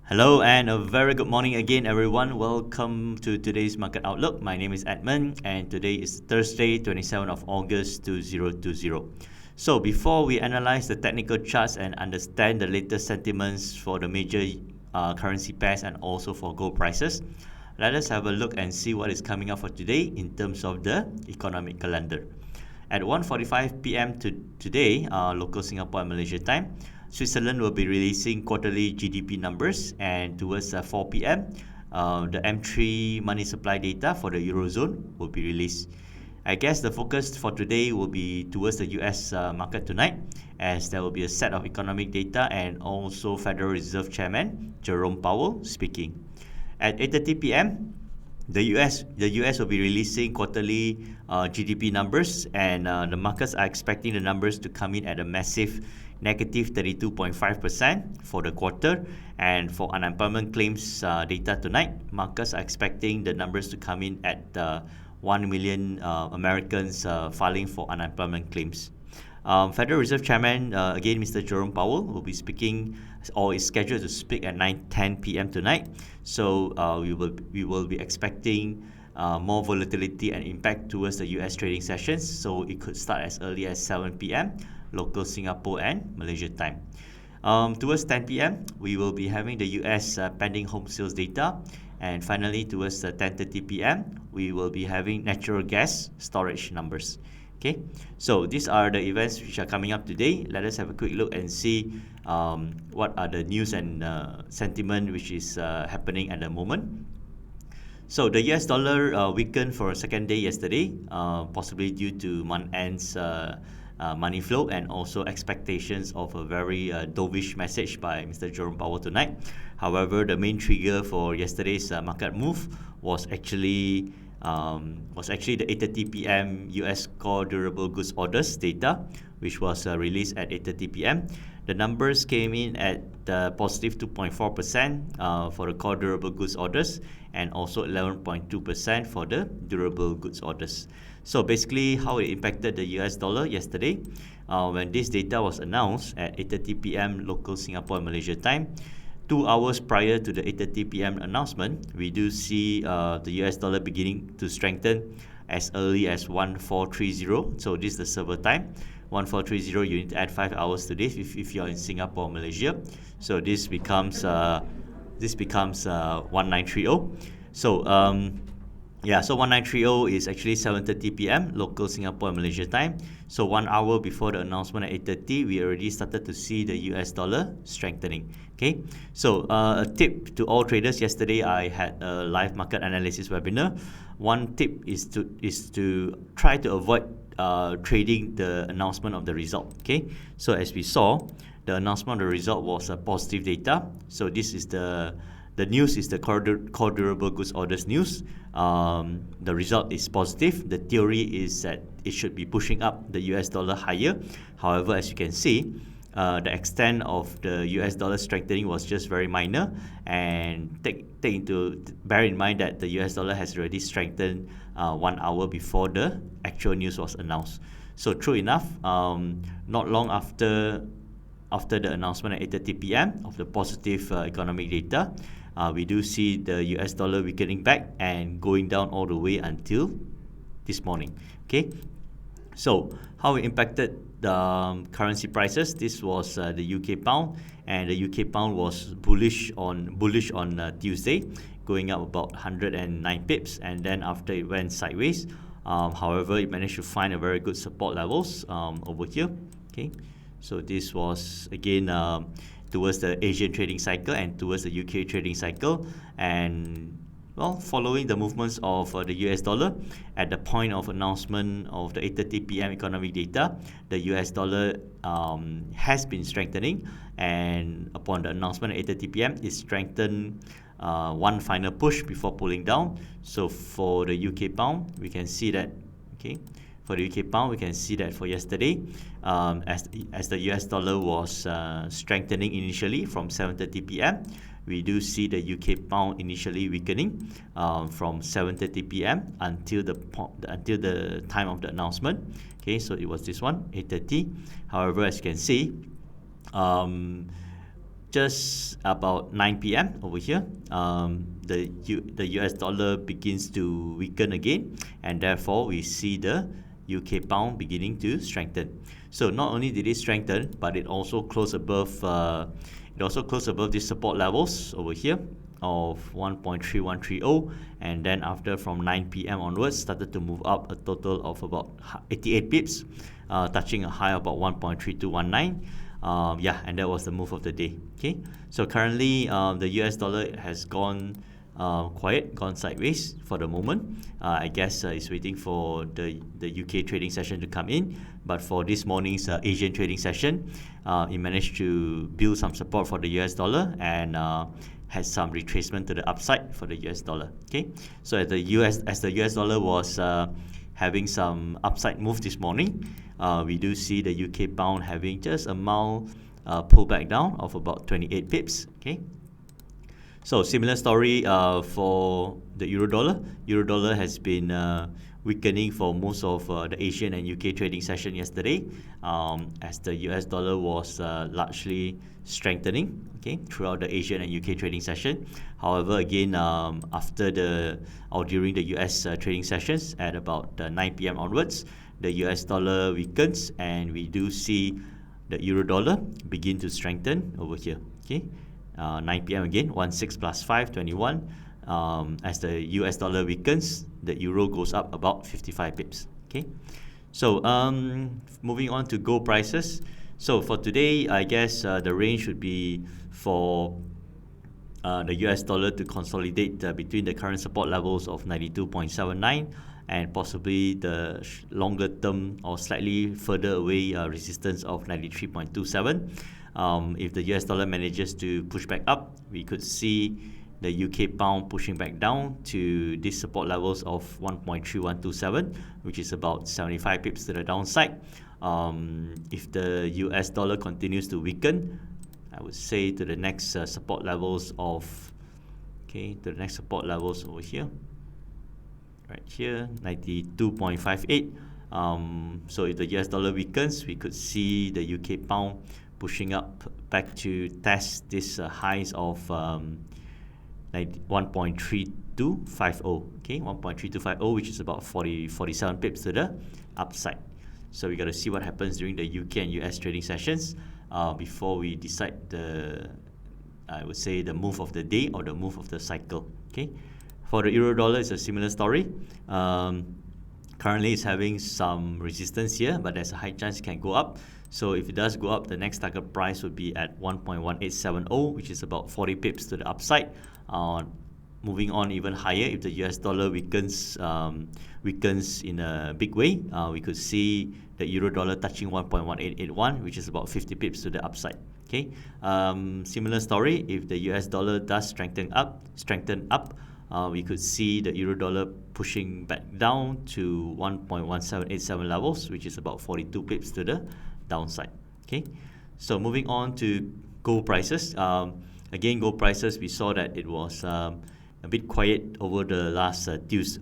Hello and a very good morning again, everyone. Welcome to today's Market Outlook. My name is Edmund, and today is Thursday, 27th of August 2020. So, before we analyze the technical charts and understand the latest sentiments for the major currency pairs and also for gold prices, let us have a look and see what is coming up for today in terms of the economic calendar. At 1:45 p.m. today, local Singapore and Malaysia time, Switzerland will be releasing quarterly GDP numbers, and towards 4 p.m., the M3 money supply data for the Eurozone will be released. I guess the focus for today will be towards the US market tonight, as there will be a set of economic data and also Federal Reserve Chairman Jerome Powell speaking. At 8:30 p.m., the US will be releasing quarterly GDP numbers, and the markets are expecting the numbers to come in at a massive negative 32.5% for the quarter. And for unemployment claims data tonight, markets are expecting the numbers to come in at 1 million Americans filing for unemployment claims. Federal Reserve Chairman, again, Mr. Jerome Powell, will be speaking or is scheduled to speak at 9:10 p.m. tonight. So we will be expecting more volatility and impact towards the US trading sessions. So it could start as early as 7 p.m. local Singapore and Malaysia time. Towards 10 p.m., we will be having the US pending home sales data. And finally, towards 10:30 p.m., we will be having natural gas storage numbers. Okay, so these are the events which are coming up today. Let us have a quick look and see what are the news and sentiment which is happening at the moment. So the US dollar weakened for a second day yesterday, possibly due to month-end's money flow and also expectations of a very dovish message by Mr. Jerome Powell tonight. However, the main trigger for yesterday's market move was actually the 8:30 p.m. US core durable goods orders data, which was released at 8:30 p.m. The numbers came in at positive 2.4% for the core durable goods orders and also 11.2% for the durable goods orders. So basically, how it impacted the US dollar yesterday, when this data was announced at 8:30 p.m. local Singapore and Malaysia time, 2 hours prior to the 8:30 p.m. announcement, we do see the US dollar beginning to strengthen as early as 1430. So this is the server time. 1430, you need to add 5 hours to this if you're in Singapore or Malaysia. So this becomes 1930. So so 1930 is actually 7:30 p.m. local Singapore and Malaysia time. So 1 hour before the announcement at 8:30, we already started to see the US dollar strengthening. Okay, so a tip to all traders. Yesterday, I had a live market analysis webinar. One tip is to try to avoid trading the announcement of the result. Okay, so as we saw, the announcement of the result was a positive data. So this is the news is the core durable goods orders news. The result is positive. The theory is that it should be pushing up the US dollar higher. However, as you can see, the extent of the US dollar strengthening was just very minor, and bear in mind that the US dollar has already strengthened 1 hour before the actual news was announced. So true enough, not long after the announcement at 8:30 p.m. of the positive economic data, we do see the US dollar weakening back and going down all the way until this morning. Okay, so how it impacted the currency prices? This was the UK pound, and the UK pound was bullish on Tuesday, going up about 109 pips, and then after it went sideways. However, it managed to find a very good support levels over here. Okay, so this was again towards the Asian trading cycle and towards the UK trading cycle, and following the movements of the US dollar at the point of announcement of the 8:30 p.m. economic data, the US dollar has been strengthening, and upon the announcement at 8:30 p.m. it strengthened one final push before pulling down. So for the UK pound, we can see that. Okay, for the UK pound, we can see that for yesterday, as the US dollar was strengthening initially from 7:30 p.m., we do see the UK pound initially weakening from 7:30 p.m. until the time of the announcement. Okay, so it was this one, 8:30. However, as you can see, just about 9 p.m. over here, the US dollar begins to weaken again, and therefore we see the UK pound beginning to strengthen. So not only did it strengthen, but it also closed above these support levels over here of 1.3130, and then after from 9 p.m. onwards started to move up a total of about 88 pips, touching a high of about 1.3219. And that was the move of the day. Okay, so currently the US dollar has gone quiet, gone sideways for the moment. I guess it's waiting for the UK trading session to come in. But for this morning's Asian trading session, it managed to build some support for the US dollar and had some retracement to the upside for the US dollar. Okay, so as the US dollar was having some upside move this morning, we do see the UK pound having just a mild pullback down of about 28 pips. Okay, so similar story for the euro dollar. Euro dollar has been weakening for most of the Asian and UK trading session yesterday, as the US dollar was largely strengthening, okay, throughout the Asian and UK trading session. However, again, during the US trading sessions at about 9 p.m. onwards, the US dollar weakens, and we do see the euro dollar begin to strengthen over here. Okay, 9 p.m. again, 16 plus 5, 21. As the US dollar weakens, the euro goes up about 55 pips. Okay, so moving on to gold prices. So for today, I guess the range should be for the US dollar to consolidate between the current support levels of 92.79 and possibly the longer term or slightly further away resistance of 93.27. If the US dollar manages to push back up, we could see the UK pound pushing back down to these support levels of 1.3127, which is about 75 pips to the downside. If the US dollar continues to weaken, I would say to the next support levels over here, right here, 92.58. So if the US dollar weakens, we could see the UK pound pushing up back to test this highs of 1.3250. Okay, 1.3250, which is about 47 pips to the upside. So we got to see what happens during the UK and US trading sessions before we decide the move of the day or the move of the cycle. Okay, for the euro dollar, it's a similar story. Currently, it's having some resistance here, but there's a high chance it can go up. So if it does go up, the next target price would be at 1.1870, which is about 40 pips to the upside. Moving on even higher, if the US dollar weakens in a big way, we could see the euro dollar touching 1.1881, which is about 50 pips to the upside. Okay, similar story. If the US dollar does strengthen up, we could see the euro dollar pushing back down to 1.1787 levels, which is about 42 pips to the downside. Okay, so moving on to gold prices. Again, gold prices, we saw that it was a bit quiet over the last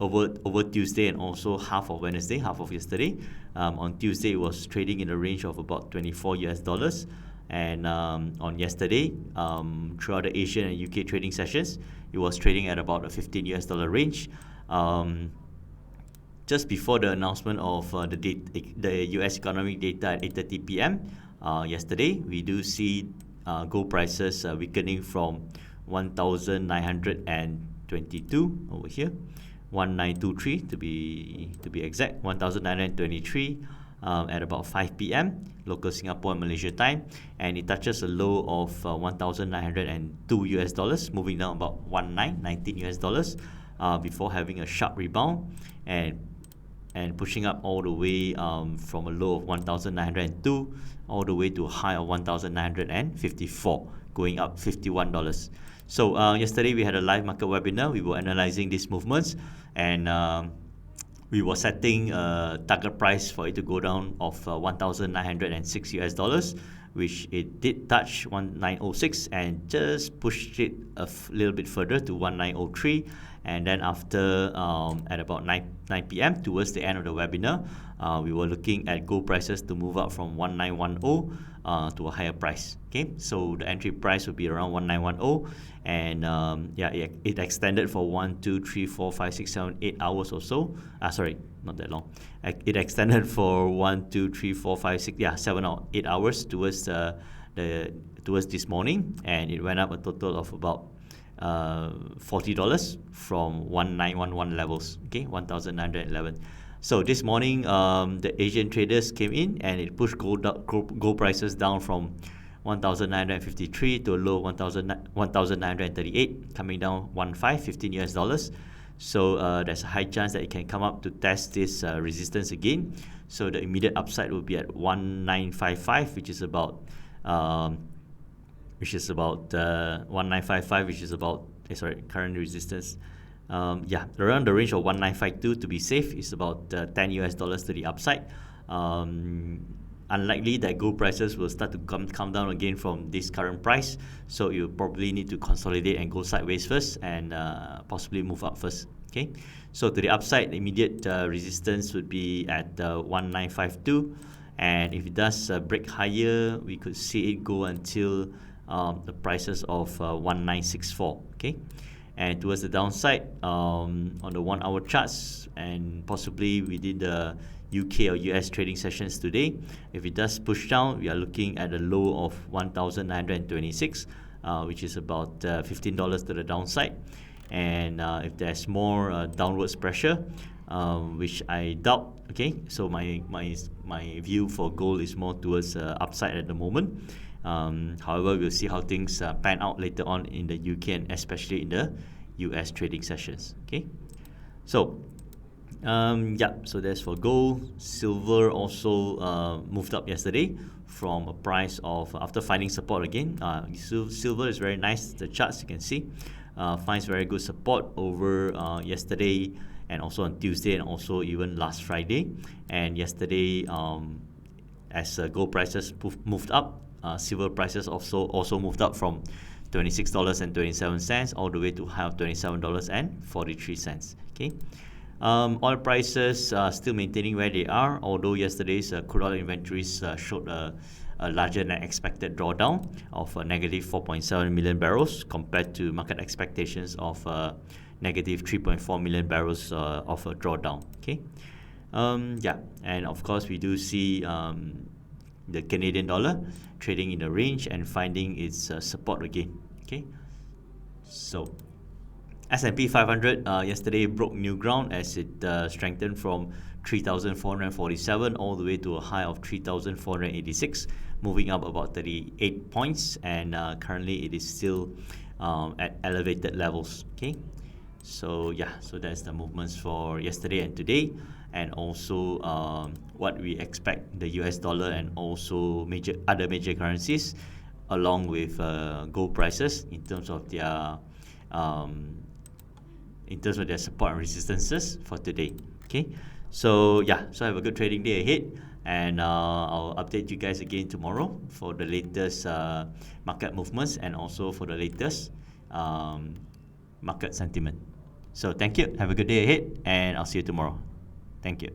over Tuesday and also half of Wednesday, half of yesterday. On Tuesday, it was trading in a range of about 24 US dollars. And on yesterday, throughout the Asian and UK trading sessions, it was trading at about a 15 US dollar range. Just before the announcement of the US economic data at 8:30 p.m. Yesterday, we do see gold prices weakening from 1,922 over here, 1923 to be exact, 1,923 at about 5 p.m. local Singapore and Malaysia time, and it touches a low of 1,902 US dollars, moving down about 19 US dollars before having a sharp rebound and pushing up all the way from a low of 1,902 all the way to a high of 1,954, going up $51. So yesterday we had a live market webinar. We were analyzing these movements, and we were setting a target price for it to go down of 1,906 US dollars, which it did touch 1,906 and just pushed it a little bit further to 1,903. And then after at about 9 p.m. towards the end of the webinar, we were looking at gold prices to move up from 1,910 to a higher price. Okay, so the entry price would be around 1910, and it extended for 1, 2, 3, 4, 5, 6, 7, 8 hours or so. Sorry, not that long. It extended for 1, 2, 3, 4, 5, 6, 7 or 8 hours towards towards this morning, and it went up a total of about $40 from 1911 levels. Okay, 1911. So this morning, the Asian traders came in and it pushed gold prices down from 1,953 to a low 1,938, coming down 15 US dollars. So there's a high chance that it can come up to test this resistance again. So the immediate upside will be at 1955, which is about 1955, which is about current resistance. Around the range of 1952 to be safe is about 10 US dollars to the upside. Unlikely that gold prices will start to come down again from this current price, so you probably need to consolidate and go sideways first, and possibly move up first. Okay, so to the upside, the immediate resistance would be at 1952, and if it does break higher, we could see it go until the prices of 1964. Okay, and towards the downside, on the 1 hour charts and possibly within the UK or US trading sessions today, if it does push down, we are looking at a low of 1926, which is about $15 to the downside. And if there's more downwards pressure, which I doubt, okay, so my view for gold is more towards upside at the moment. However, we'll see how things pan out later on in the UK and especially in the US trading sessions. Okay, so so that's for gold. Silver also moved up yesterday from a price of, after finding support again. Silver is very nice. The charts you can see finds very good support over yesterday and also on Tuesday and also even last Friday. And yesterday, as gold prices moved up, silver prices also moved up from $26.27 all the way to high of $27.43. Okay. Oil prices are still maintaining where they are, although yesterday's crude oil inventories showed a larger than expected drawdown of negative 4.7 million barrels compared to market expectations of negative 3.4 million barrels of a drawdown. Okay, and of course we do see the Canadian dollar trading in the range and finding its support again. Okay, so S&P 500 yesterday broke new ground as it strengthened from 3,447 all the way to a high of 3,486, moving up about 38 points, and currently it is still at elevated levels. Okay, so so that's the movements for yesterday and today, and also what we expect the US dollar and also other major currencies, along with gold prices in terms of their support and resistances for today. Okay, so so have a good trading day ahead, and I'll update you guys again tomorrow for the latest market movements and also for the latest market sentiment. So thank you, have a good day ahead, and I'll see you tomorrow. Thank you.